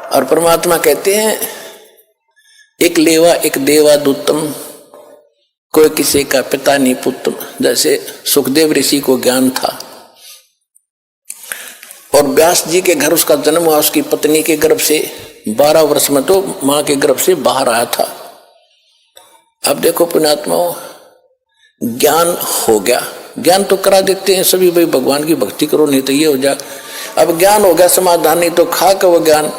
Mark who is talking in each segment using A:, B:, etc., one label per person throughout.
A: और परमात्मा कहते हैं एक लेवा एक देवा दूतम, कोई किसी का पिता नहीं पुत्र। जैसे सुखदेव ऋषि को ज्ञान था और व्यास जी के घर उसका जन्म हुआ, उसकी पत्नी के गर्भ से 12 वर्ष में तो मां के गर्भ से बाहर आया था। अब देखो पुण्यात्माओं, ज्ञान हो गया, ज्ञान तो करा देते हैं सभी, भाई भगवान की भक्ति करो नहीं तो ये हो जाए। अब ज्ञान हो गया, समाधान नहीं तो खा का वो ज्ञान।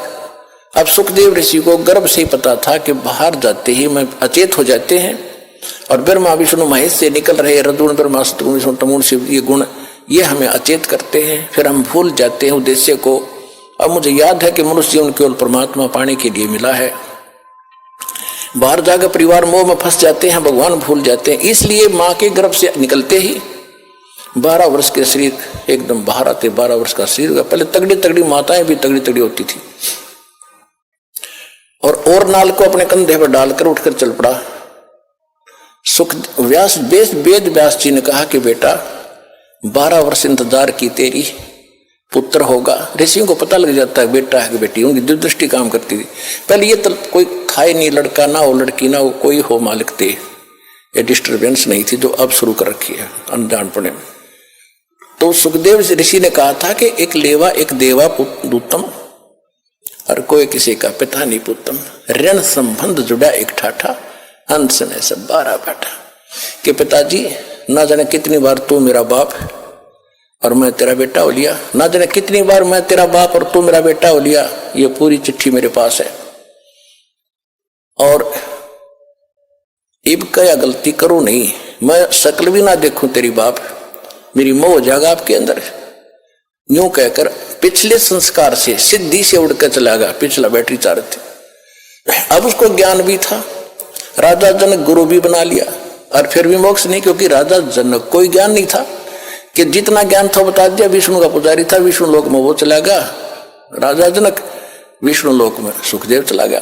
A: अब सुखदेव ऋषि को गर्भ से ही पता था कि बाहर जाते ही मैं अचेत हो जाते हैं और ब्रह्मा विष्णु महेश से निकल रहे रदुण ब्रह्मा सतगुण विष्णु तमोगुण शिव, ये गुण ये हमें अचेत करते हैं, फिर हम भूल जाते हैं उद्देश्य को। अब मुझे याद है कि मनुष्य जीवन केवल परमात्मा पाने के लिए मिला है। बाहर जाकर परिवार मोह में फंस जाते हैं, भगवान भूल जाते हैं। इसलिए माँ के गर्भ से निकलते ही 12 वर्ष के शरीर एकदम बाहर आते, 12 वर्ष का शरीर। पहले तगड़ी तगड़ी माताएं भी तगड़ी तगड़ी होती थी और नाल को अपने कंधे पर डालकर उठकर चल पड़ा। सुख वेद व्यास जी ने कहा कि बेटा 12 वर्ष इंतजार की, तेरी पुत्र होगा। ऋषियों को पता लग जाता है बेटा है कि बेटी, उनकी दूरदृष्टि काम करती थी। पहले ये तो कोई था ही नहीं, लड़का ना हो लड़की ना हो, कोई हो मालिक थे, ये डिस्टर्बेंस नहीं थी जो अब शुरू कर रखी है अनजानपने में। तो सुखदेव ऋषि ने कहा था कि एक लेवा एक देवा दूतम और कोई किसी का पिता नहीं पुत्रम, ऋण संबंध जुड़ा एक ठाठा, अंश में सब 12 बैठा। कि पिताजी ना जाने कितनी बार तू मेरा बाप और मैं तेरा बेटा हो लिया, ना जाने कितनी बार मैं तेरा बाप और तू मेरा बेटा हो लिया। ये पूरी चिट्ठी मेरे पास है और इब क्या गलती करो नहीं, मैं शक्ल भी ना देखूं तेरी बाप, मेरी मोह हो जाएगा आपके अंदर। यूं कहकर पिछले संस्कार से सिद्धि से उड़कर चला गया। पिछला बैटरी चार्ज थी। अब उसको ज्ञान भी था, राजा जनक गुरु भी बना लिया और फिर भी मोक्ष नहीं, क्योंकि राजा जनक कोई ज्ञान नहीं था कि जितना ज्ञान था बता दिया। विष्णु का पुजारी था, विष्णु लोक में वो चला गया राजा जनक, विष्णु लोक में सुखदेव चला गया।